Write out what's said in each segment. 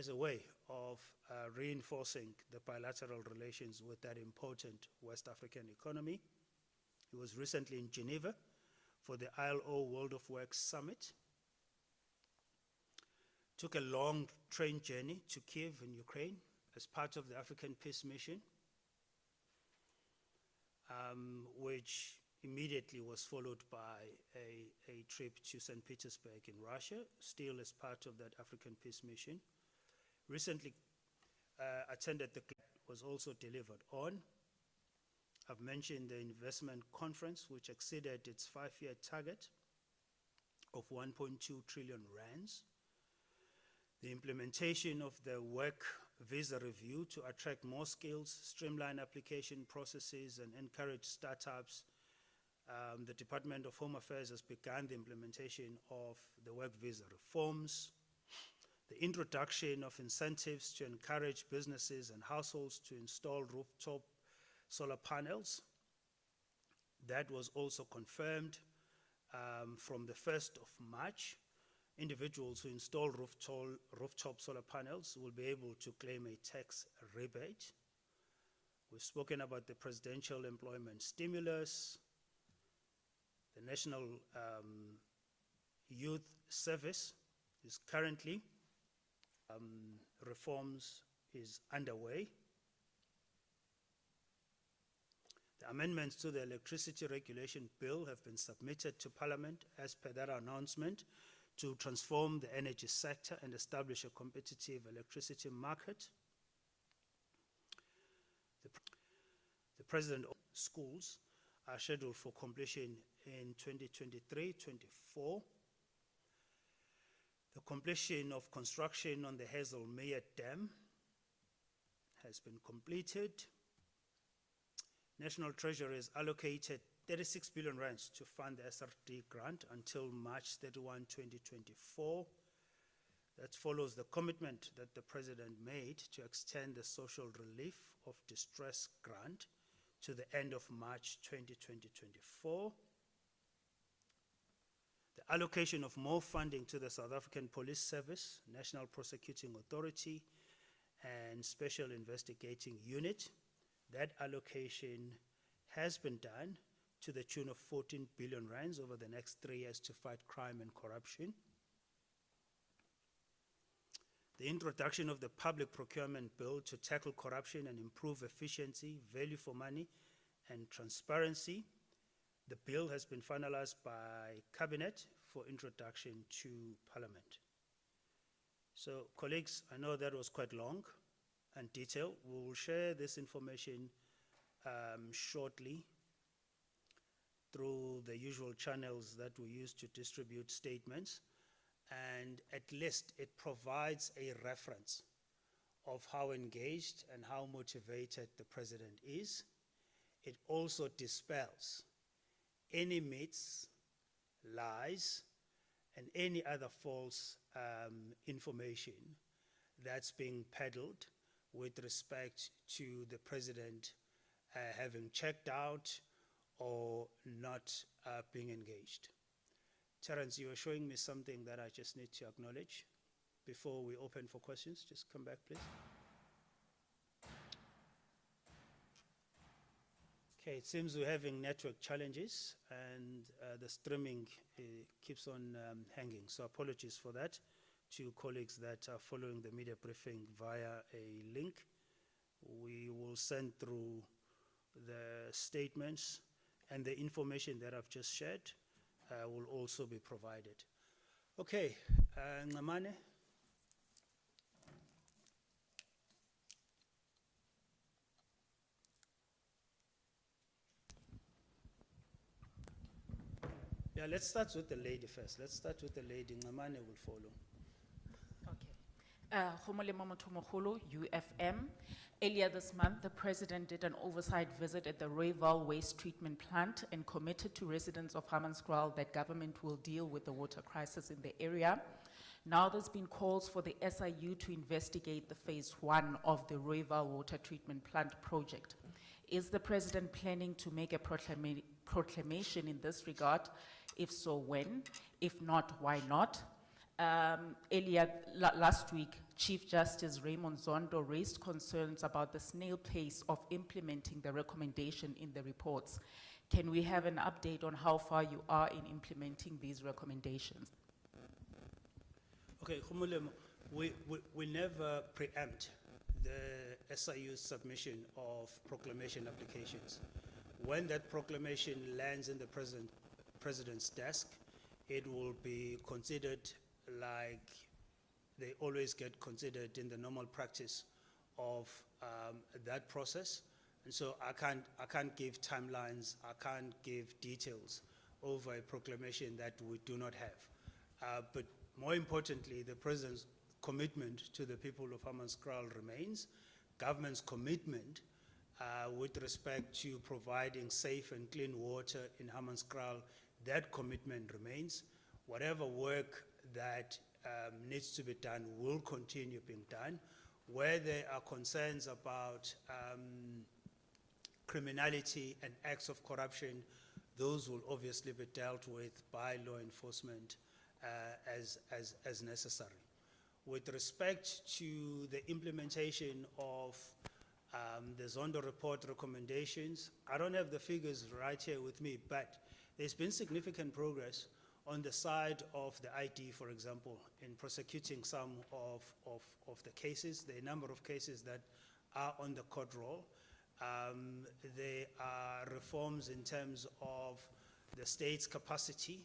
as a way of reinforcing the bilateral relations with that important West African economy. He was recently in Geneva for the ILO World of Work Summit. Took a long train journey to Kiev in Ukraine as part of the African Peace Mission, which immediately was followed by a trip to St. Petersburg in Russia, still as part of that African Peace Mission. Recently attended the club, was also delivered on. I've mentioned the investment conference, which exceeded its 5-year target of 1.2 trillion rands. The implementation of the work visa review to attract more skills, streamline application processes, and encourage startups. The Department of Home Affairs has begun the implementation of the work visa reforms. The introduction of incentives to encourage businesses and households to install rooftop solar panels. That was also confirmed from the 1st of March. Individuals who install rooftop solar panels will be able to claim a tax rebate. We've spoken about the presidential employment stimulus, the National Youth Service is currently, reforms is underway. The amendments to the Electricity Regulation Bill have been submitted to Parliament as per that announcement to transform the energy sector and establish a competitive electricity market. The President of schools are scheduled for completion in 2023-24. The completion of construction on the Hazelmere Dam has been completed. National Treasury has allocated 36 billion rands to fund the SRD grant until March 31, 2024. That follows the commitment that the President made to extend the social relief of distress grant to the end of March 2024. The allocation of more funding to the South African Police Service, National Prosecuting Authority, and Special Investigating Unit. That allocation has been done to the tune of 14 billion rands over the next 3 years to fight crime and corruption. The introduction of the Public Procurement Bill to tackle corruption and improve efficiency, value for money, and transparency. The bill has been finalized by Cabinet for introduction to Parliament. So, colleagues, I know that was quite long and detailed. We will share this information shortly through the usual channels that we use to distribute statements, and at least it provides a reference of how engaged and how motivated the President is. It also dispels any myths, lies, and any other false information that's being peddled with respect to the President having checked out or not being engaged. Terence, you were showing me something that I just need to acknowledge before we open for questions. Just come back, please. Okay, it seems we're having network challenges and the streaming keeps on hanging. So apologies for that to colleagues that are following the media briefing via a link. We will send through the statements, and the information that I've just shared will also be provided. Okay, Ngamane. Yeah, let's start with the lady first. Let's start with the lady. Ngamane will follow. Okay. Khomolemo Mothomogolo, UFM. Earlier this month, the President did an oversight visit at the Rooiwal waste treatment plant and committed to residents of Hammanskraal that government will deal with the water crisis in the area. Now there's been calls for the SIU to investigate the phase 1 of the Rooiwal water treatment plant project. Is the President planning to make a proclamation in this regard? If so, when? If not, why not? Last week, Chief Justice Raymond Zondo raised concerns about the snail pace of implementing the recommendation in the reports. Can we have an update on how far you are in implementing these recommendations? Okay, Khumulemo, we never preempt the SIU's submission of proclamation applications. When that proclamation lands in the president's desk, it will be considered like they always get considered in the normal practice of that process. And so I can't give timelines, I can't give details over a proclamation that we do not have. But more importantly, the president's commitment to the people of Hammanskraal remains. Government's commitment with respect to providing safe and clean water in Hammanskraal, that commitment remains. Whatever work that needs to be done will continue being done. Where there are concerns about criminality and acts of corruption, those will obviously be dealt with by law enforcement as necessary. With respect to the implementation of the Zondo report recommendations, I don't have the figures right here with me, but there's been significant progress on the side of the ID, for example, in prosecuting some of the cases. There are a number of cases that are on the court roll. There are reforms in terms of the state's capacity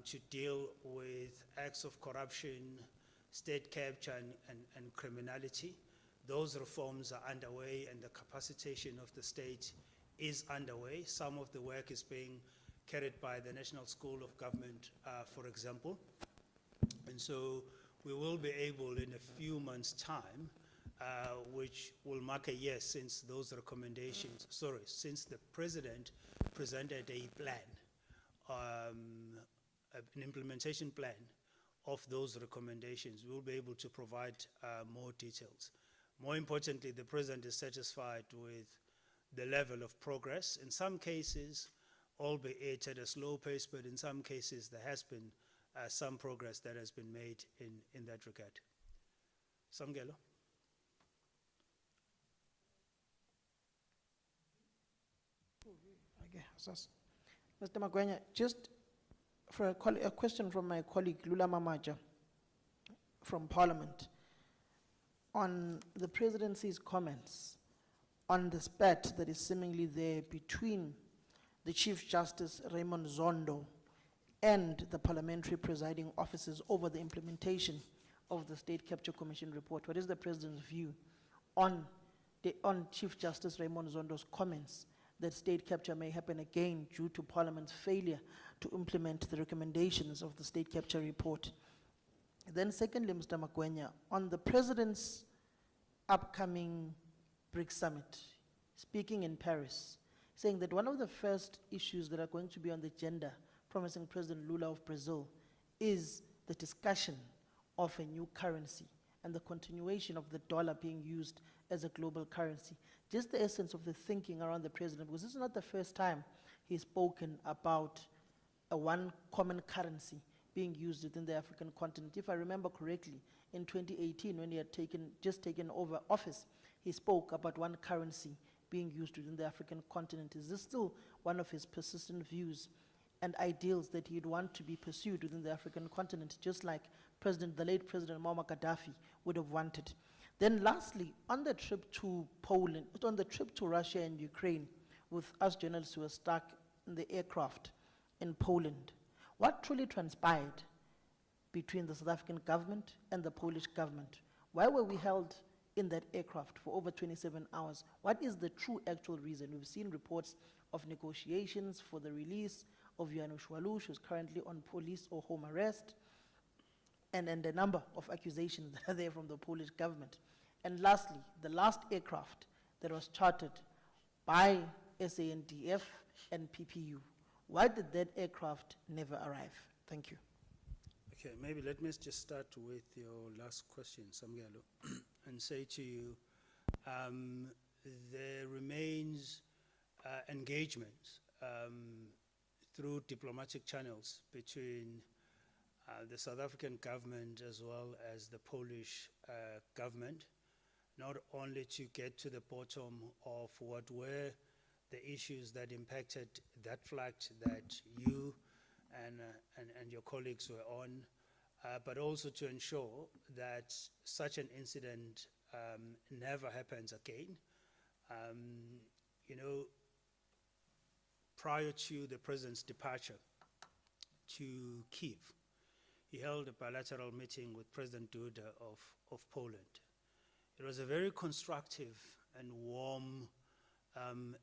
to deal with acts of corruption, state capture, and criminality. Those reforms are underway, and the capacitation of the state is underway. Some of the work is being carried by the National School of Government, for example. And so we will be able in a few months' time, which will mark a year since those recommendations, since the president presented a plan, an implementation plan of those recommendations. We will be able to provide more details. More importantly, the president is satisfied with the level of progress. In some cases, albeit at a slow pace, but in some cases there has been some progress that has been made in that regard. Samgelo. Okay, Mr. Magwenya, just for a question from my colleague Lula Mamaja from Parliament on the presidency's comments on the spat that is seemingly there between the Chief Justice Raymond Zondo and the parliamentary presiding officers over the implementation of the State Capture Commission report. What is the President's view on Chief Justice Raymond Zondo's comments that state capture may happen again due to Parliament's failure to implement the recommendations of the State Capture report? Then secondly, Mr. Magwenya, on the President's upcoming BRICS summit, speaking in Paris, saying that one of the first issues that are going to be on the agenda, promising President Lula of Brazil, is the discussion of a new currency and the continuation of the dollar being used as a global currency. Just the essence of the thinking around the president, because this is not the first time he's spoken about a one common currency being used within the African continent. If I remember correctly, in 2018, when he had just taken over office, he spoke about one currency being used within the African continent. Is this still one of his persistent views and ideals that he'd want to be pursued within the African continent, just like the late President Muammar Gaddafi would have wanted? Then lastly, on the trip to Poland, on the trip to Russia and Ukraine, with us journalists who were stuck in the aircraft in Poland, what truly transpired between the South African government and the Polish government? Why were we held in that aircraft for over 27 hours? What is the true actual reason? We've seen reports of negotiations for the release of Janusz Walusz, who's currently on police or home arrest, and a number of accusations that are there from the Polish government. And lastly, the last aircraft that was chartered by SANDF and PPU, why did that aircraft never arrive? Thank you. Okay, maybe let me just start with your last question, Samgelo, and say to you, there remains engagement through diplomatic channels between the South African government as well as the Polish government, not only to get to the bottom of what were the issues that impacted that flight that you and your colleagues were on, but also to ensure that such an incident never happens again. You know, prior to the president's departure to Kyiv, he held a bilateral meeting with President Duda of Poland. It was a very constructive and warm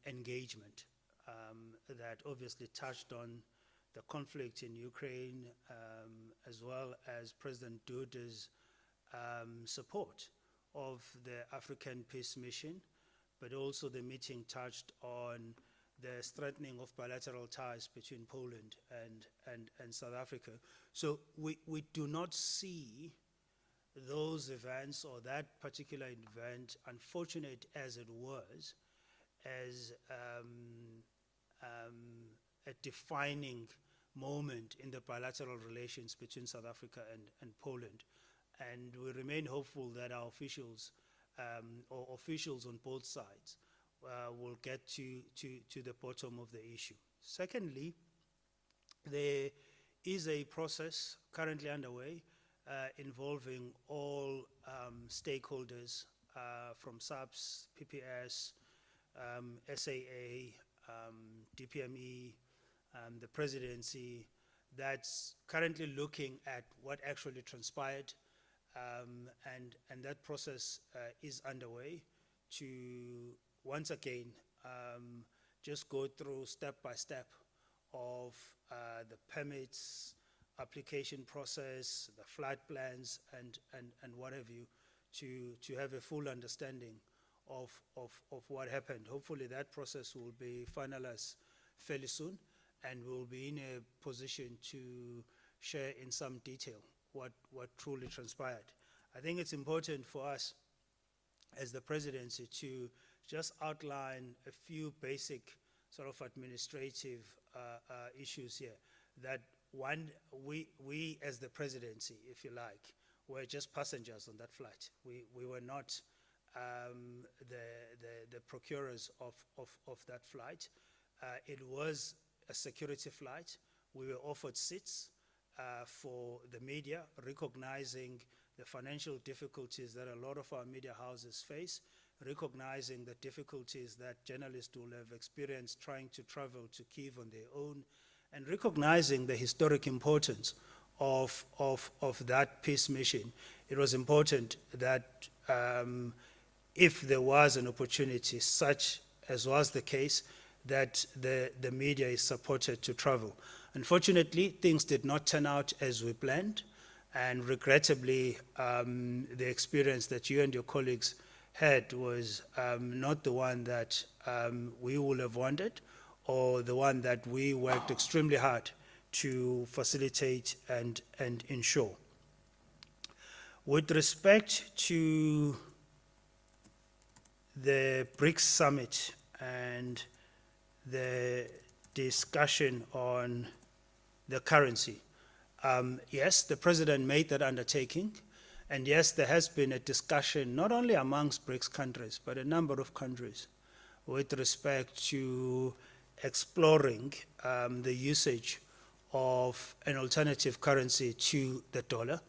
engagement that obviously touched on the conflict in Ukraine, as well as President Duda's support of the African Peace Mission, but also the meeting touched on the strengthening of bilateral ties between Poland and South Africa. So we do not see those events or that particular event, unfortunate as it was, as a defining moment in the bilateral relations between South Africa and Poland. And we remain hopeful that our officials, or officials on both sides, will get to the bottom of the issue. Secondly, there is a process currently underway involving all stakeholders from SAPS, PPS, SAA, DPME, the Presidency, that's currently looking at what actually transpired, and that process is underway to once again just go through step by step of the permits, application process, the flight plans, and what have you, to have a full understanding of what happened. Hopefully that process will be finalized fairly soon, and we'll be in a position to share in some detail what truly transpired. I think it's important for us as the Presidency to just outline a few basic sort of administrative issues here. That one, we as the Presidency, if you like, were just passengers on that flight. We were not the procurers of that flight. It was a security flight. We were offered seats for the media, recognizing the financial difficulties that a lot of our media houses face, recognizing the difficulties that journalists will have experienced trying to travel to Kyiv on their own, and recognizing the historic importance of that peace mission. It was important that if there was an opportunity, such as was the case, that the media is supported to travel. Unfortunately, things did not turn out as we planned, and regrettably, the experience that you and your colleagues had was not the one that we would have wanted, or the one that we worked extremely hard to facilitate and ensure. With respect to the BRICS summit and the discussion on the currency, yes, the President made that undertaking, and yes, there has been a discussion not only amongst BRICS countries, but a number of countries with respect to exploring the usage of an alternative currency to the dollar.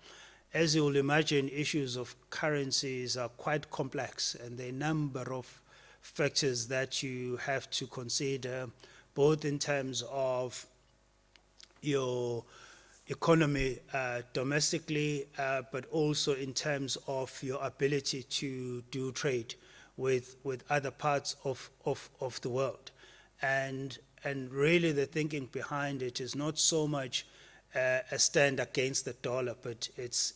As you will imagine, issues of currencies are quite complex, and there are a number of factors that you have to consider, both in terms of your economy domestically, but also in terms of your ability to do trade with other parts of the world. And really the thinking behind it is not so much a stand against the dollar, but it's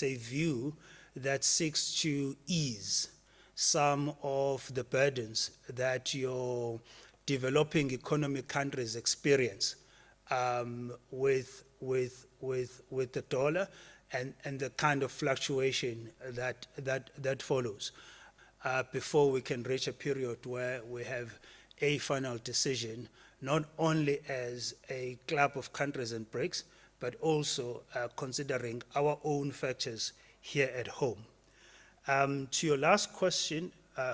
a view that seeks to ease some of the burdens that your developing economy countries experience with the dollar and the kind of fluctuation that follows before we can reach a period where we have a final decision, not only as a club of countries and BRICS, but also considering our own factors here at home. To your last question,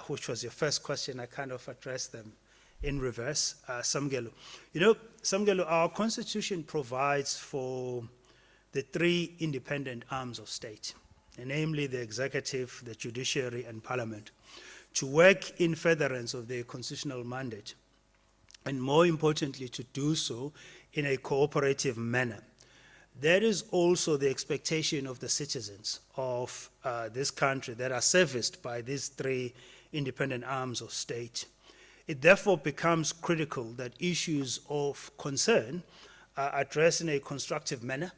which was your first question, I kind of addressed them in reverse, Samgelo. You know, Samgelo, our constitution provides for the three independent arms of state, namely the executive, the judiciary, and parliament, to work in furtherance of their constitutional mandate, and more importantly, to do so in a cooperative manner. That is also the expectation of the citizens of this country that are serviced by these three independent arms of state. It therefore becomes critical that issues of concern are addressed in a constructive manner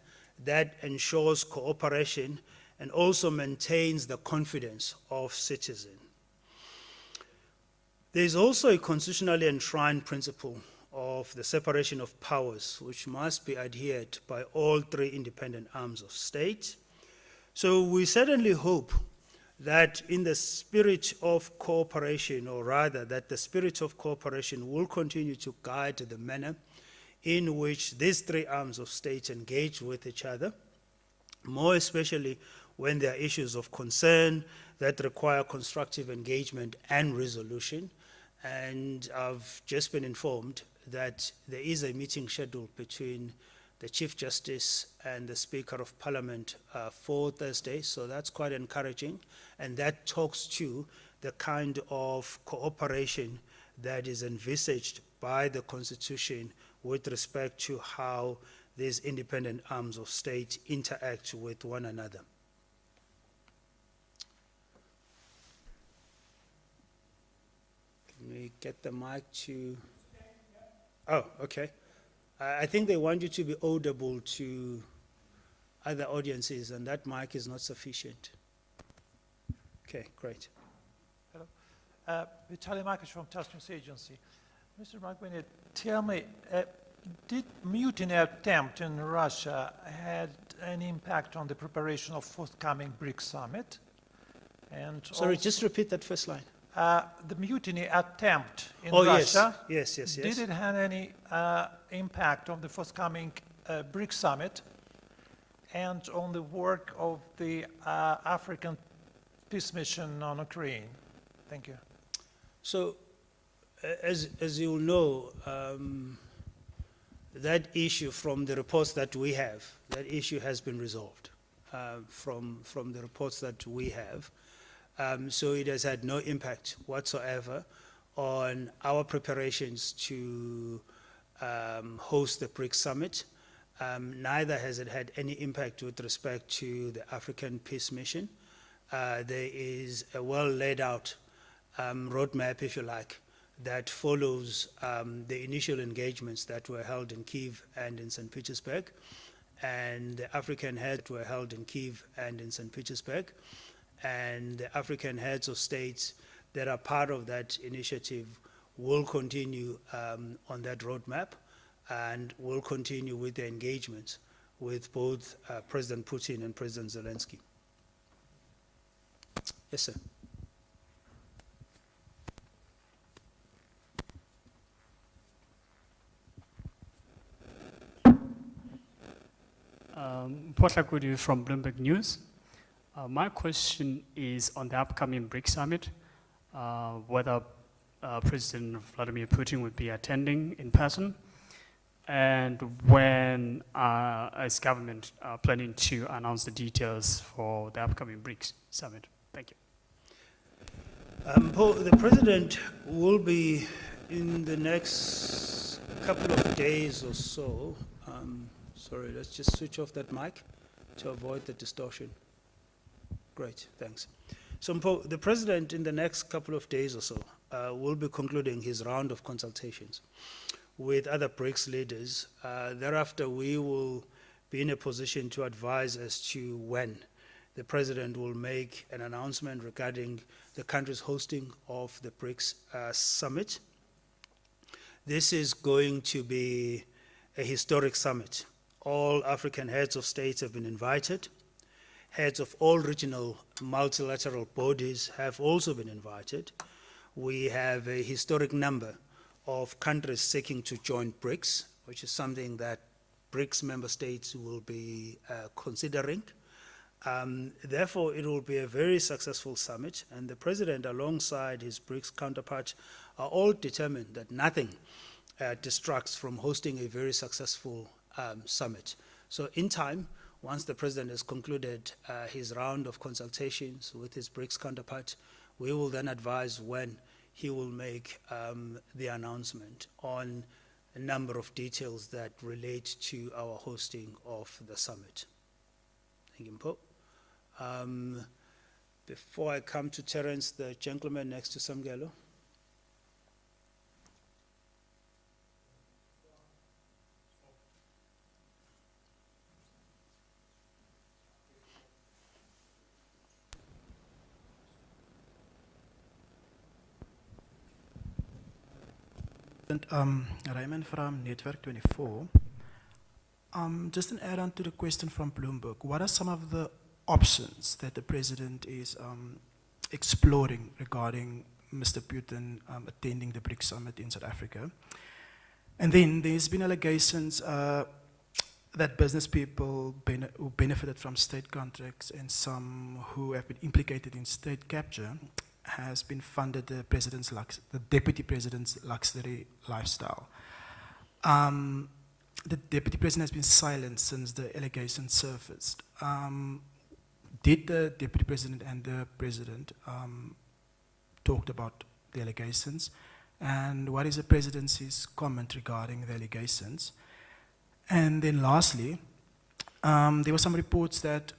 that ensures cooperation and also maintains the confidence of citizens. There is also a constitutionally enshrined principle of the separation of powers, which must be adhered by all three independent arms of state. So we certainly hope that in the spirit of cooperation, or rather that the spirit of cooperation will continue to guide the manner in which these three arms of state engage with each other, more especially when there are issues of concern that require constructive engagement and resolution. And I've just been informed that there is a meeting scheduled between the Chief Justice and the Speaker of Parliament for Thursday, so that's quite encouraging. And that talks to the kind of cooperation that is envisaged by the Constitution with respect to how these independent arms of state interact with one another. Can we get the mic to... Oh, okay. I think they want you to be audible to other audiences, and that mic is not sufficient. Okay, great. Hello. Vitaly Markovic from Task News Agency. Mr. Magwenya, tell me, did mutiny attempt in Russia had any impact on the preparation of forthcoming BRICS summit? And Sorry, also, just repeat that first line. the mutiny attempt in Oh, Russia, yes. did it have any impact on the forthcoming BRICS summit and on the work of the African peace mission on Ukraine? Thank you. So, as you know, that issue from the reports that we have, that issue has been resolved from the reports that we have. So it has had no impact whatsoever on our preparations to host the BRICS summit. Neither has it had any impact with respect to the African peace mission. There is a well laid out roadmap, if you like, that follows the initial engagements that were held in Kyiv and in St. Petersburg, and the African heads were held in Kyiv and in St. Petersburg, and the African heads of states that are part of that initiative will continue on that roadmap and will continue with the engagements with both President Putin and President Zelensky. Yes, sir. Potlakudi from Bloomberg News. My question is on the upcoming BRICS summit, whether President Vladimir Putin would be attending in person, and when is government planning to announce the details for the upcoming BRICS summit? Thank you. Paul, the President will be in the next couple of days or so. Sorry, let's just switch off that mic to avoid the distortion. Great, thanks. So, Paul, the President in the next couple of days or so will be concluding his round of consultations with other BRICS leaders. Thereafter, we will be in a position to advise as to when the President will make an announcement regarding the country's hosting of the BRICS summit. This is going to be a historic summit. All African heads of states have been invited. Heads of all regional multilateral bodies have also been invited. We have a historic number of countries seeking to join BRICS, which is something that BRICS member states will be considering. Therefore, it will be a very successful summit, and the President, alongside his BRICS counterpart, are all determined that nothing distracts from hosting a very successful summit. So in time, once the President has concluded his round of consultations with his BRICS counterpart, we will then advise when he will make the announcement on a number of details that relate to our hosting of the summit. Thank you, Mpo. Before I come to Terence, the gentleman next to Samgelo. Raymond from Network 24. Just an add-on to the question from Bloomberg. What are some of the options that the President is exploring regarding Mr. Putin attending the BRICS summit in South Africa? And then there's been allegations that business people who benefited from state contracts and some who have been implicated in state capture has been funded the Deputy President's luxury lifestyle. The Deputy President has been silent since the allegations surfaced. Did the Deputy President and the President talked about the allegations? And what is the Presidency's comment regarding the allegations? And then lastly, there were some reports that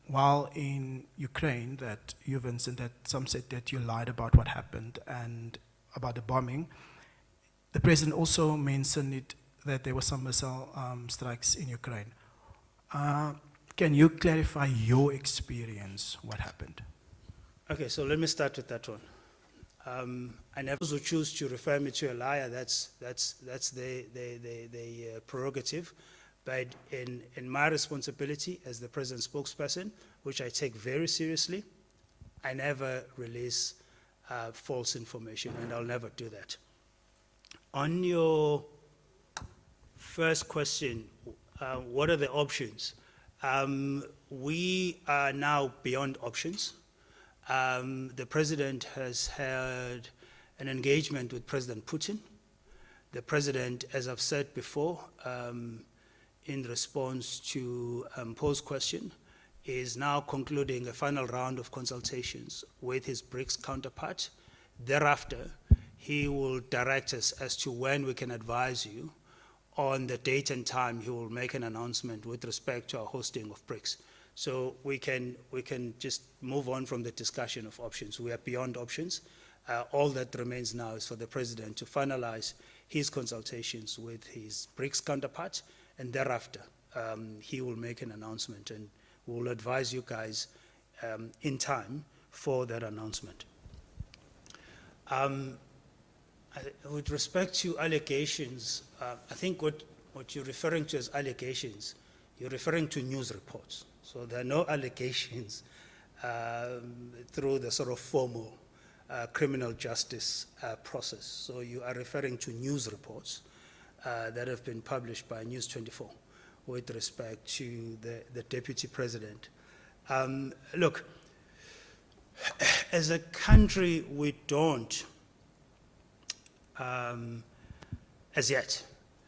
while in Ukraine, that you, Vincent, that some said that you lied about what happened and about the bombing. The President also mentioned that there were some missile strikes in Ukraine. Can you clarify your experience, what happened? Okay, so let me start with that one. I never who choose to refer me to a liar, that's the prerogative. But in my responsibility as the President's spokesperson, which I take very seriously, I never release false information, and I'll never do that. On your first question, what are the options? We are now beyond options. The President has had an engagement with President Putin. The President, as I've said before, in response to Poe's question, is now concluding a final round of consultations with his BRICS counterpart. Thereafter, he will direct us as to when we can advise you on the date and time he will make an announcement with respect to our hosting of BRICS. So we can just move on from the discussion of options. We are beyond options. All that remains now is for the President to finalize his consultations with his BRICS counterpart, and thereafter he will make an announcement, and we'll advise you guys in time for that announcement. With respect to allegations, I think what you're referring to as allegations, you're referring to news reports. So there are no allegations through the sort of formal criminal justice process. So you are referring to news reports that have been published by News 24 with respect to the Deputy President. Look, as a country, we don't, as yet,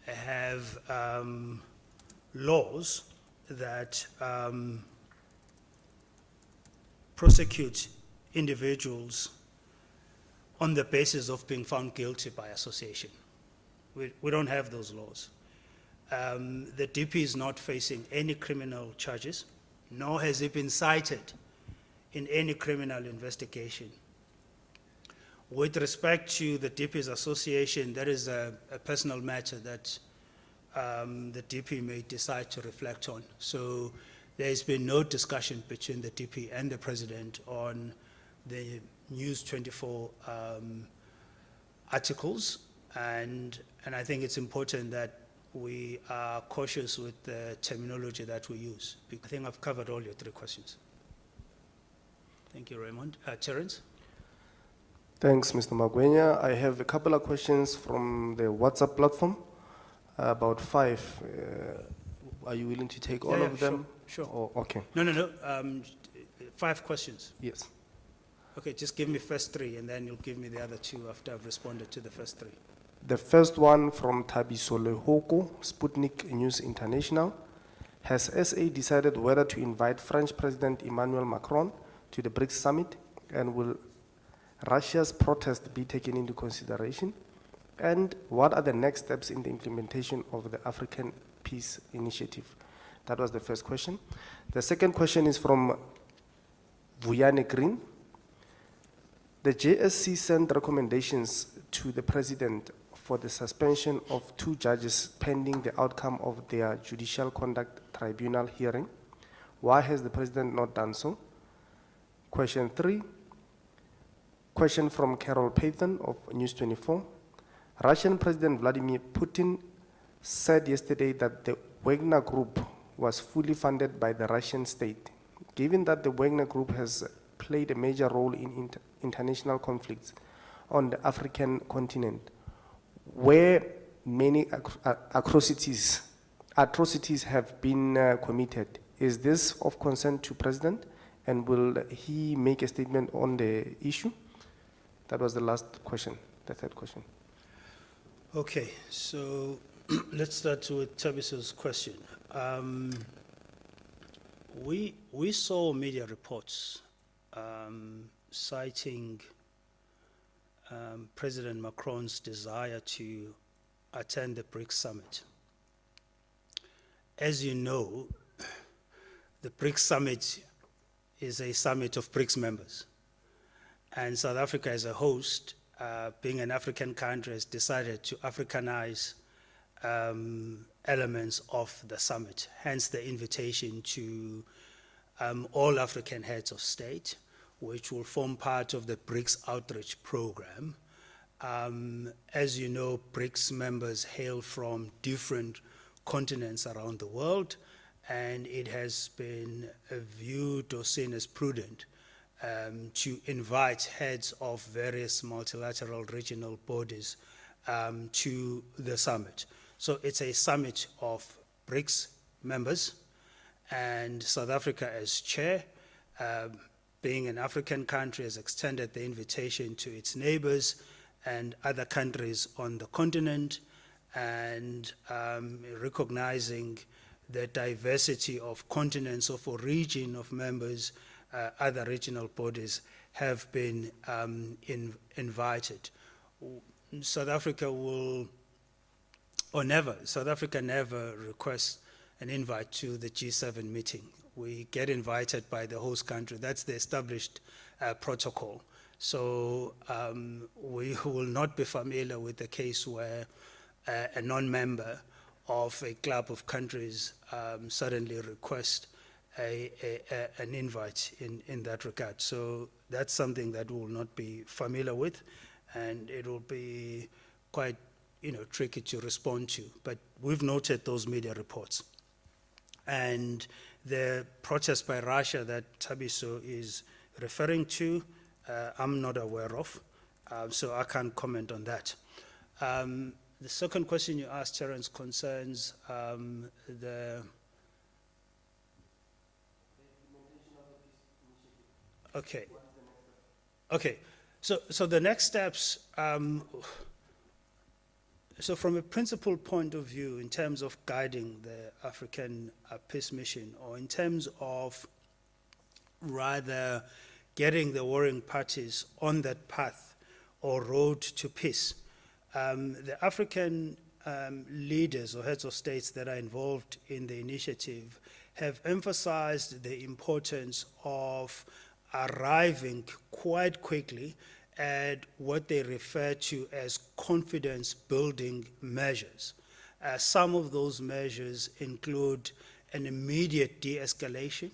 have laws that prosecute individuals on the basis of being found guilty by association. We don't have those laws. The DP is not facing any criminal charges, nor has he been cited in any criminal investigation. With respect to the DP's association, that is a personal matter that the DP may decide to reflect on. So there's been no discussion between the DP and the President on the News 24 articles, and I think it's important that we are cautious with the terminology that we use. I think I've covered all your three questions. Thank you, Raymond. Terence? Thanks, Mr. Magwenya. I have a couple of questions from the WhatsApp platform. About 5. Are you willing to take all Yeah, of them? Sure. Or, okay, No. 5 questions. yes. Okay, just give me first 3, and then you'll give me the other 2 after I've responded to the first 3. The first one from Thabiso Lehoko, Sputnik News International. Has SA decided whether to invite French President Emmanuel Macron to the BRICS summit? And will Russia's protest be taken into consideration? And what are the next steps in the implementation of the African Peace Initiative? That was the first question. The second question is from Vuyane Green. The JSC sent recommendations to the President for the suspension of 2 judges pending the outcome of their Judicial Conduct Tribunal hearing. Why has the President not done so? Question 3. Question from Carol Pathan of News 24. Russian President Vladimir Putin said yesterday that the Wagner Group was fully funded by the Russian state. Given that the Wagner Group has played a major role in international conflicts on the African continent, where many atrocities have been committed, is this of concern to President? And will he make a statement on the issue? That was the last question, the third question. Okay, so let's start with Tabiso's question. We saw media reports citing President Macron's desire to attend the BRICS summit. As you know, the BRICS summit is a summit of BRICS members. And South Africa as a host, being an African country, has decided to Africanize elements of the summit, hence the invitation to all African heads of state, which will form part of the BRICS outreach program. As you know, BRICS members hail from different continents around the world, and it has been viewed or seen as prudent to invite heads of various multilateral regional bodies to the summit. So it's a summit of BRICS members, and South Africa as chair, being an African country, has extended the invitation to its neighbors and other countries on the continent, and recognizing the diversity of continents of origin of members, other regional bodies have been invited. South Africa never requests an invite to the G7 meeting. We get invited by the host country. That's the established protocol. So we will not be familiar with the case where a non-member of a club of countries suddenly request an invite in that regard. So that's something that we will not be familiar with, and it will be quite tricky to respond to. But we've noted those media reports. And the protest by Russia that Thabiso is referring to, I'm not aware of, so I can't comment on that. The second question you asked, Terence, concerns the... Okay. Okay. So the next steps, so from a principal point of view, in terms of guiding the African peace mission, or in terms of rather getting the warring parties on that path or road to peace, the African leaders or heads of states that are involved in the initiative have emphasized the importance of arriving quite quickly at what they refer to as confidence-building measures. Some of those measures include an immediate de-escalation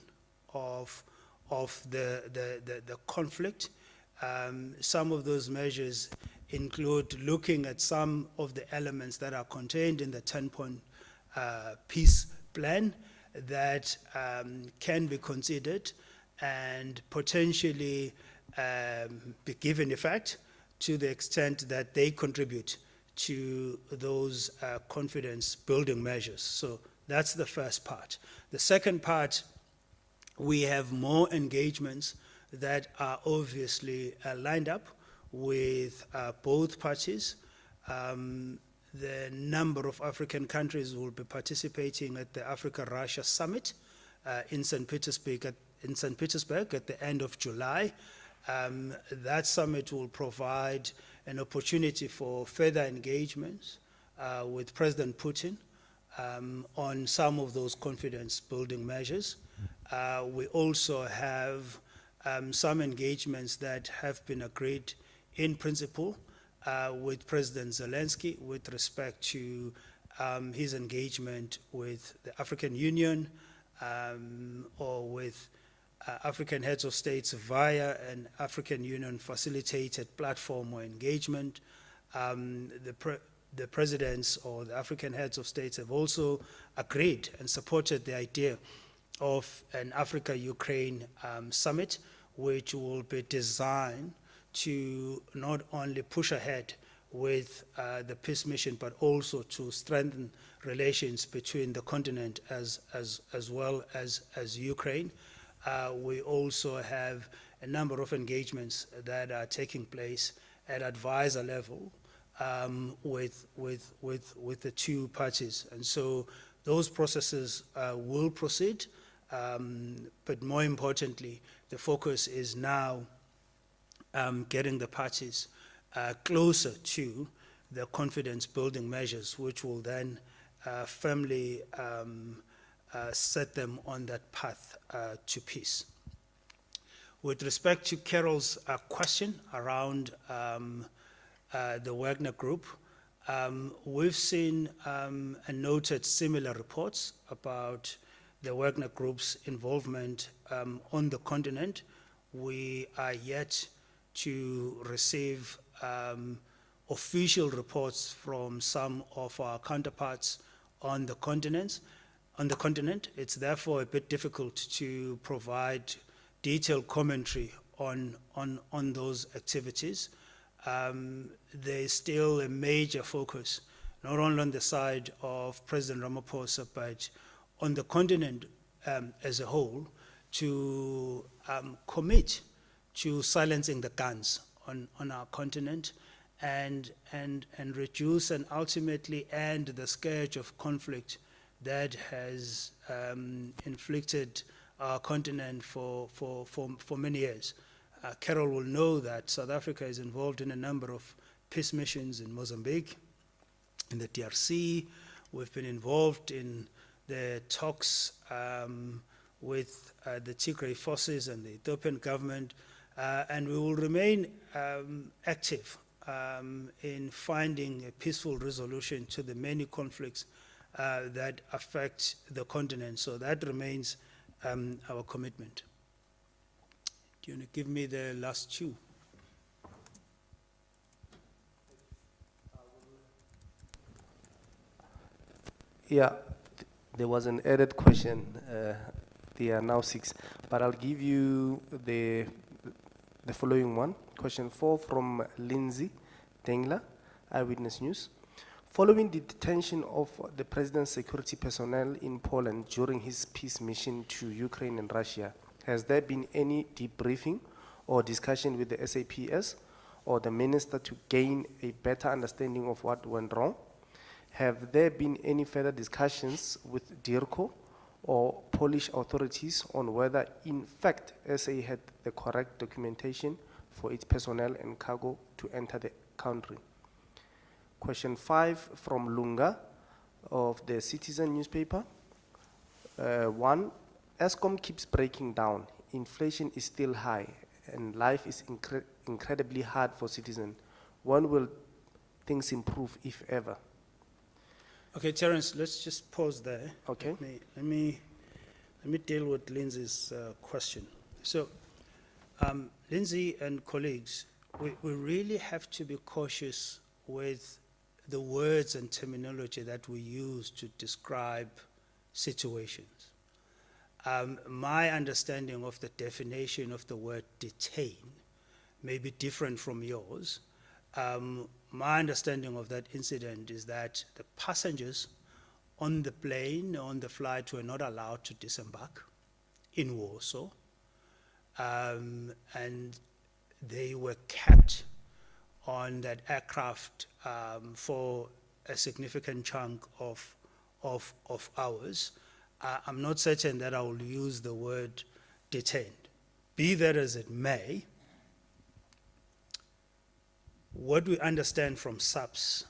of the conflict. Some of those measures include looking at some of the elements that are contained in the 10-point peace plan that can be considered and potentially be given effect to the extent that they contribute to those confidence-building measures. So that's the first part. The second part, we have more engagements that are obviously lined up with both parties. The number of African countries will be participating at the Africa-Russia Summit in St. Petersburg at the end of July. That summit will provide an opportunity for further engagements with President Putin on some of those confidence-building measures. We also have some engagements that have been agreed in principle with President Zelensky with respect to his engagement with the African Union or with African heads of states via an African Union facilitated platform or engagement. The presidents or the African heads of states have also agreed and supported the idea of an Africa-Ukraine summit, which will be designed to not only push ahead with the peace mission, but also to strengthen relations between the continent as well as Ukraine. We also have a number of engagements that are taking place at advisor level with the two parties. And so those processes will proceed, but more importantly, the focus is now getting the parties closer to the confidence-building measures, which will then firmly set them on that path to peace. With respect to Carol's question around the Wagner Group, we've seen and noted similar reports about the Wagner Group's involvement on the continent. We are yet to receive official reports from some of our counterparts on the continent. It's therefore a bit difficult to provide detailed commentary on those activities. There is still a major focus, not only on the side of President Ramaphosa, but on the continent as a whole, to commit to silencing the guns on our continent and reduce and ultimately end the scourge of conflict that has inflicted our continent for many years. Carol will know that South Africa is involved in a number of peace missions in Mozambique, in the DRC. We've been involved in the talks with the Tigray forces and the Ethiopian government, and we will remain active in finding a peaceful resolution to the many conflicts that affect the continent. So that remains our commitment. Do you want to give me the last two? Yeah, there was an added question. There are now 6, but I'll give you the following one. Question 4 from Lindsay Dengler, Eyewitness News. Following the detention of the president's security personnel in Poland during his peace mission to Ukraine and Russia, has there been any debriefing or discussion with the SAPS or the minister to gain a better understanding of what went wrong? Have there been any further discussions with DIRCO or Polish authorities on whether, in fact, SA had the correct documentation for its personnel and cargo to enter the country? Question 5 from Lunga of the Citizen newspaper. 1, Eskom keeps breaking down. Inflation is still high and life is incredibly hard for citizens. When will things improve, if ever? Okay, Terence, let's just pause there. Okay. Let me deal with Lindsay's question. So, Lindsay and colleagues, we really have to be cautious with the words and terminology that we use to describe situations. My understanding of the definition of the word detain may be different from yours. my understanding of that incident is that the passengers on the plane, on the flight, were not allowed to disembark in Warsaw. And they were kept on that aircraft for a significant chunk of hours. I'm not certain that I will use the word detained. Be that as it may, what we understand from SAPS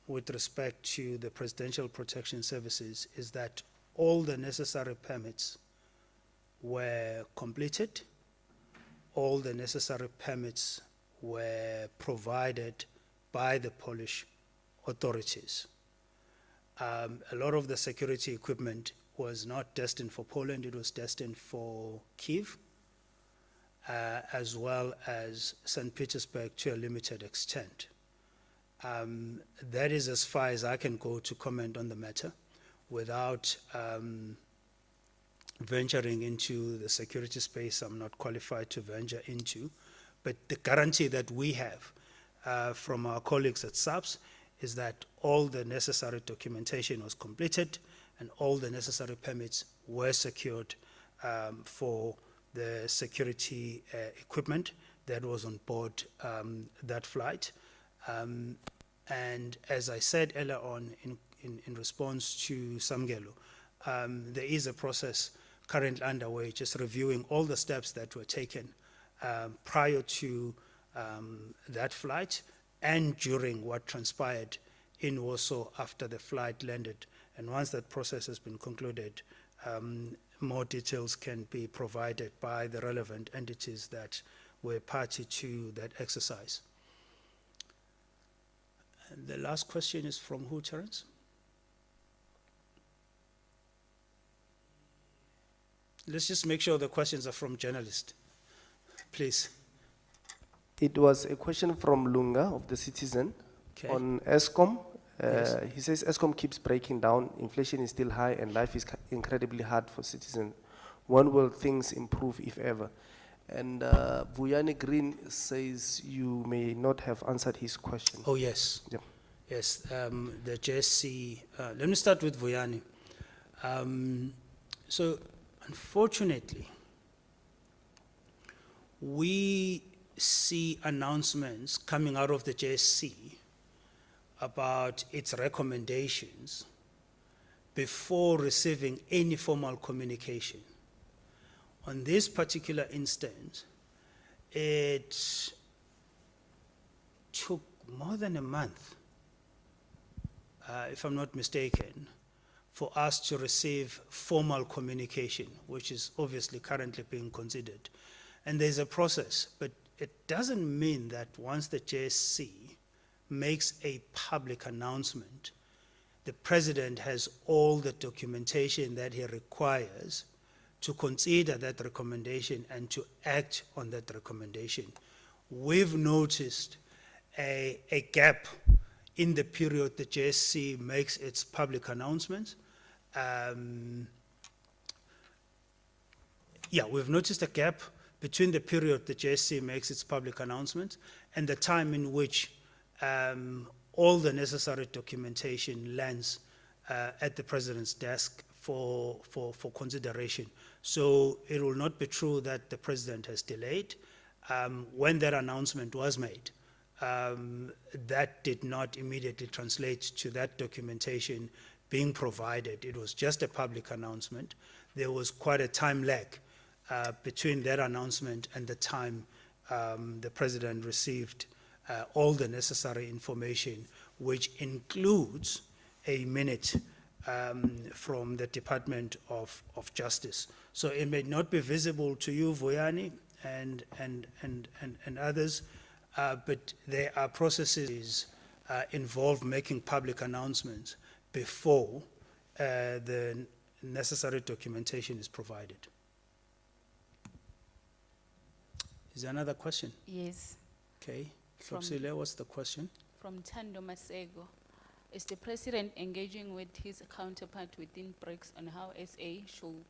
with respect to the Presidential Protection Services is that all the necessary permits were completed, all the necessary permits were provided by the Polish authorities. A lot of the security equipment was not destined for Poland, it was destined for Kyiv, as well as St. Petersburg to a limited extent. That is as far as I can go to comment on the matter without venturing into the security space I'm not qualified to venture into. But the guarantee that we have from our colleagues at SAPS is that all the necessary documentation was completed and all the necessary permits were secured for the security equipment that was on board that flight. And as I said earlier on in response to Samgelo, there is a process currently underway just reviewing all the steps that were taken prior to that flight and during what transpired in Warsaw after the flight landed. And once that process has been concluded, more details can be provided by the relevant entities that were party to that exercise. And the last question is from who, Terence? Let's just make sure the questions are from journalists, please. It was a question from Lunga of the Citizen Okay. on ESCOM. Yes. He says ESCOM keeps breaking down, inflation is still high and life is incredibly hard for citizens. When will things improve, if ever? And Vuyani Green says you may not have answered his question. Oh, yes. Yep. Yes, the JSC, let me start with Vuyani. So, unfortunately, we see announcements coming out of the JSC about its recommendations before receiving any formal communication. On this particular instance, it took more than a month, if I'm not mistaken, for us to receive formal communication, which is obviously currently being considered. And there's a process, but it doesn't mean that once the JSC makes a public announcement, the president has all the documentation that he requires to consider that recommendation and to act on that recommendation. We've noticed a gap in the period the JSC makes its public announcements. We've noticed a gap between the period the JSC makes its public announcements and the time in which all the necessary documentation lands at the president's desk for consideration. So it will not be true that the president has delayed. When that announcement was made, that did not immediately translate to that documentation being provided. It was just a public announcement. There was quite a time lag between that announcement and the time the president received all the necessary information, which includes a minute from the Department of Justice. So it may not be visible to you, Vuyani, and others, but there are processes involved making public announcements before the necessary documentation is provided. Is there another question? Yes, Okay. From- Flopsile, what's the question? from Tando Masego. Is the president engaging with his counterpart within BRICS on how SA should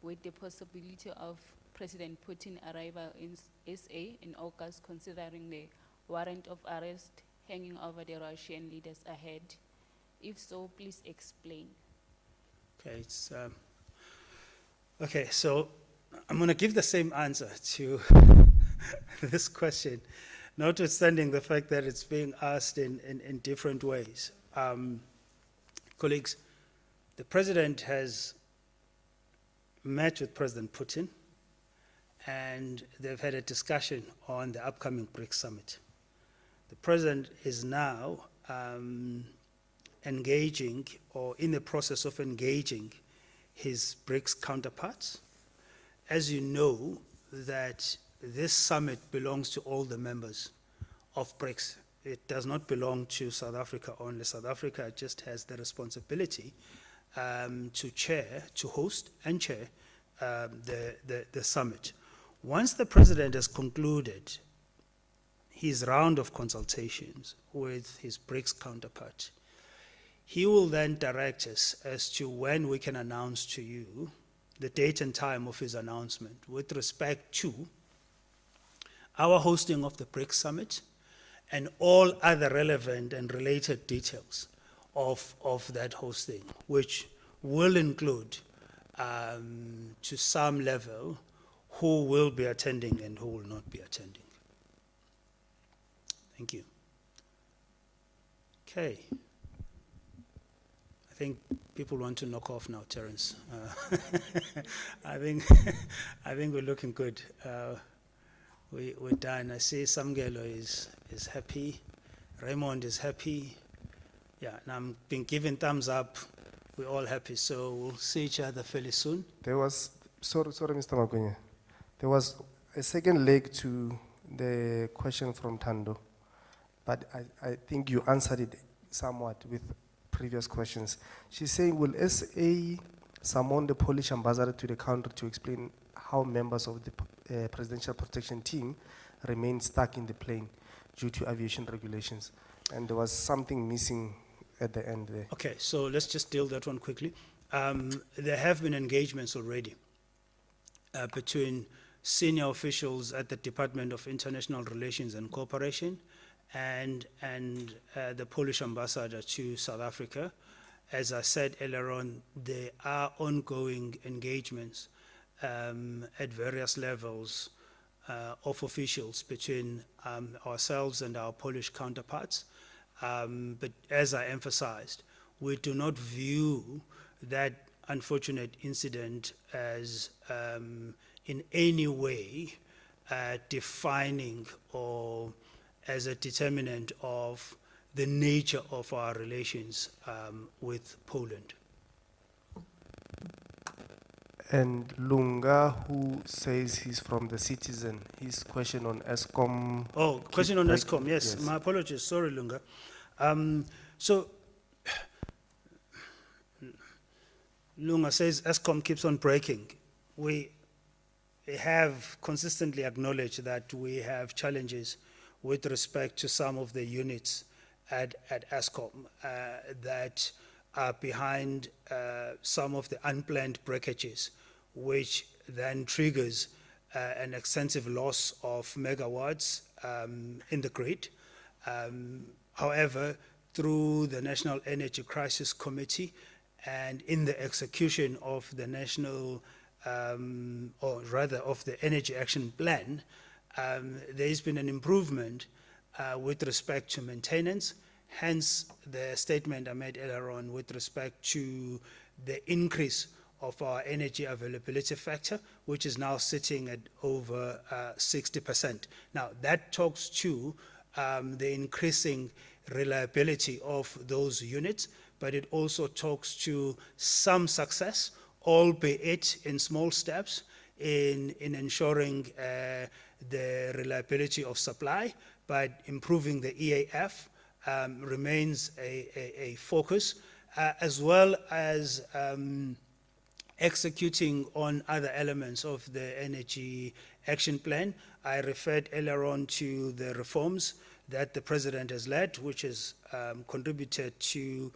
with the possibility of President Putin arrival in SA in August, considering the warrant of arrest hanging over the Russian leaders ahead? If so, please explain. Okay, okay, so I'm going to give the same answer to this question, notwithstanding the fact that it's being asked in different ways. Colleagues, the President has met with President Putin, and they've had a discussion on the upcoming BRICS summit. The President is now engaging, or in the process of engaging, his BRICS counterparts. As you know, that this summit belongs to all the members of BRICS. It does not belong to South Africa only. South Africa just has the responsibility to host and chair the summit. Once the President has concluded his round of consultations with his BRICS counterpart, he will then direct us as to when we can announce to you the date and time of his announcement with respect to our hosting of the BRICS summit and all other relevant and related details of that hosting, which will include, to some level, who will be attending and who will not be attending. Thank you. Okay. I think people want to knock off now, Terence. I think we're looking good. We're done. I see Samgelo is happy. Raymond is happy. Yeah, and I'm being given thumbs up. We're all happy, so we'll see each other fairly soon. There was, sorry, Mr. Magwenya. There was a second leg to the question from Tando, but I think you answered it somewhat with previous questions. She's saying, will SA summon the Polish ambassador to the country to explain how members of the presidential protection team remain stuck in the plane due to aviation regulations? And there was something missing at the end there. Okay, so let's just deal that one quickly. There have been engagements already between senior officials at the Department of International Relations and Cooperation and the Polish ambassador to South Africa. As I said earlier on, there are ongoing engagements at various levels of officials between ourselves and our Polish counterparts. But as I emphasized, we do not view that unfortunate incident as in any way defining or as a determinant of the nature of our relations with Poland. And Lunga, who says he's from the Citizen, his question on ESCOM. Oh, question on break- ESCOM, yes. My apologies, sorry, Lunga. So, Lunga says ESCOM keeps on breaking. We have consistently acknowledged that we have challenges with respect to some of the units at ESCOM that are behind some of the unplanned breakages, which then triggers an extensive loss of megawatts in the grid. However, through the National Energy Crisis Committee and in the execution of the National, or rather of the Energy Action Plan, there's been an improvement with respect to maintenance. Hence, the statement I made earlier on with respect to the increase of our energy availability factor, which is now sitting at over 60%. Now, that talks to the increasing reliability of those units, but it also talks to some success, albeit in small steps, in ensuring the reliability of supply, but improving the EAF remains a focus, as well as executing on other elements of the Energy Action Plan. I referred earlier on to the reforms that the President has led, which has contributed to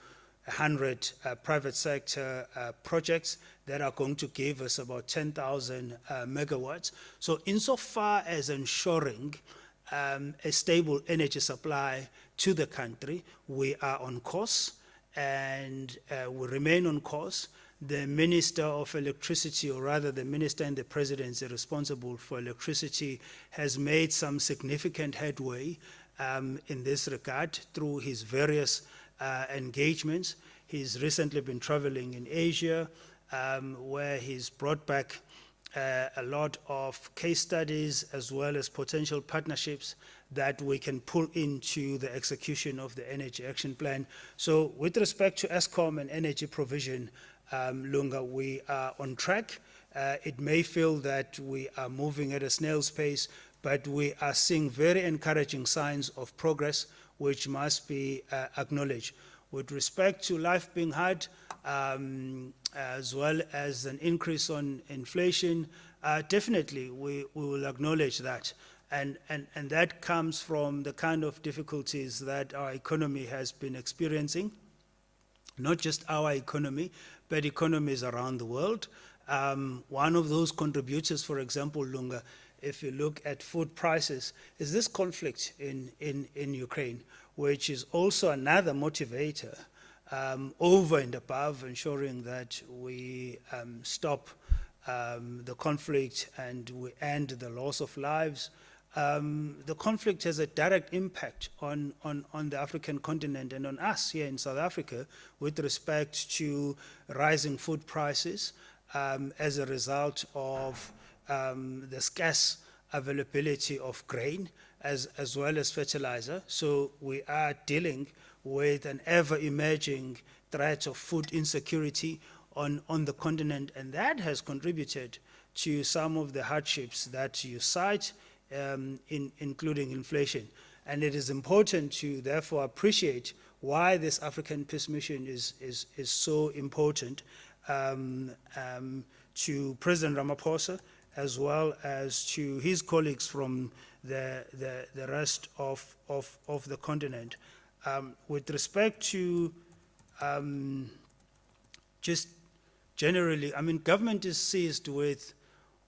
100 private sector projects that are going to give us about 10,000 megawatts. So insofar as ensuring a stable energy supply to the country. We are on course, and we remain on course. The Minister of Electricity, or rather the Minister in the Presidency responsible for electricity, has made some significant headway in this regard through his various engagements. He's recently been traveling in Asia, where he's brought back a lot of case studies as well as potential partnerships that we can pull into the execution of the Energy Action Plan. So with respect to Eskom and energy provision, Lunga, we are on track. It may feel that we are moving at a snail's pace, but we are seeing very encouraging signs of progress, which must be acknowledged. With respect to life being hard, as well as an increase on inflation, definitely we will acknowledge that. And that comes from the kind of difficulties that our economy has been experiencing, not just our economy, but economies around the world. One of those contributors, for example, Lunga, if you look at food prices, is this conflict in Ukraine, which is also another motivator over and above ensuring that we stop the conflict and we end the loss of lives. The conflict has a direct impact on the African continent and on us here in South Africa with respect to rising food prices as a result of the scarce availability of grain as well as fertilizer. So we are dealing with an ever-emerging threat of food insecurity on the continent, and that has contributed to some of the hardships that you cite, including inflation. And it is important to therefore appreciate why this African Peace Mission is so important to President Ramaphosa, as well as to his colleagues from the rest of the continent. With respect to just generally, I mean, government is seized with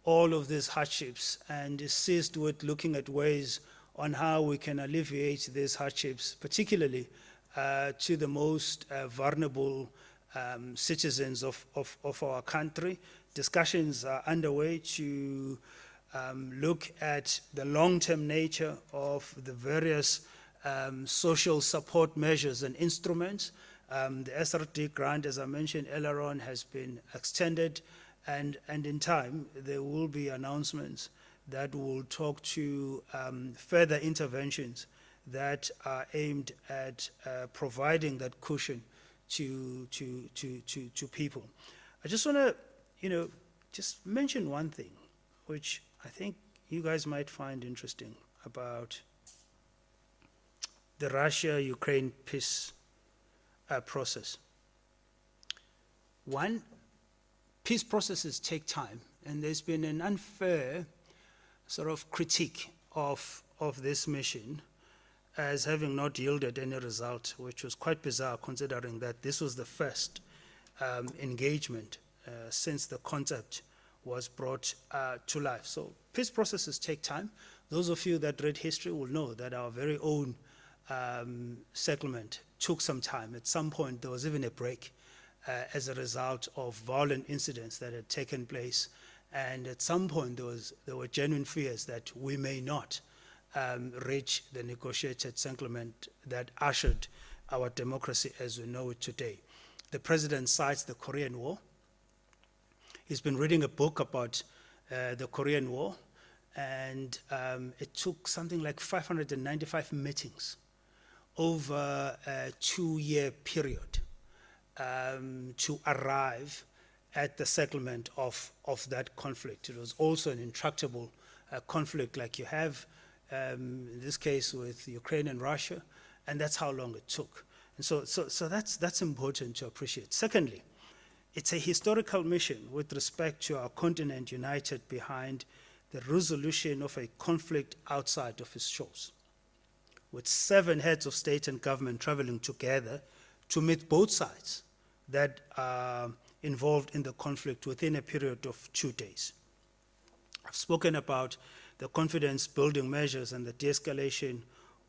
all of these hardships and is seized with looking at ways on how we can alleviate these hardships, particularly to the most vulnerable citizens of our country. Discussions are underway to look at the long-term nature of the various social support measures and instruments. The SRD grant, as I mentioned earlier on, has been extended, and in time there will be announcements that will talk to further interventions that are aimed at providing that cushion to people. I just want to, just mention one thing, which I think you guys might find interesting about the Russia-Ukraine peace process. One, peace processes take time, and there's been an unfair sort of critique of this mission as having not yielded any result, which was quite bizarre considering that this was the first engagement since the concept was brought to life. So peace processes take time. Those of you that read history will know that our very own settlement took some time. At some point, there was even a break as a result of violent incidents that had taken place. And at some point, there were genuine fears that we may not reach the negotiated settlement that ushered our democracy as we know it today. The president cites the Korean War. He's been reading a book about the Korean War, and it took something like 595 meetings over a 2-year period to arrive at the settlement of that conflict. It was also an intractable conflict like you have in this case with Ukraine and Russia, and that's how long it took. And so that's important to appreciate. Secondly, it's a historical mission with respect to our continent united behind the resolution of a conflict outside of its shores, with 7 heads of state and government traveling together to meet both sides that are involved in the conflict within a period of 2 days. I've spoken about the confidence building measures and the de-escalation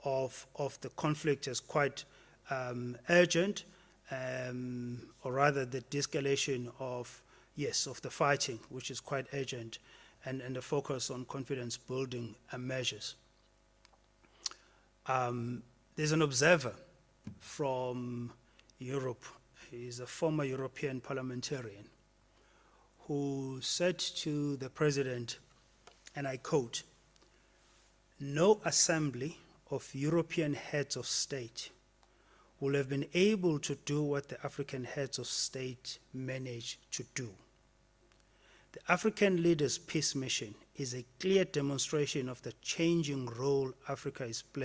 of the conflict as quite urgent, or rather the de-escalation of the fighting, which is quite urgent, and the focus on confidence building measures. There's an observer from Europe, he's a former European parliamentarian, who said to the president, and I quote, "No assembly of European heads of state will have been able to do what the African heads of state managed to do. The African Leaders' Peace Mission is a clear demonstration of the changing role Africa is playing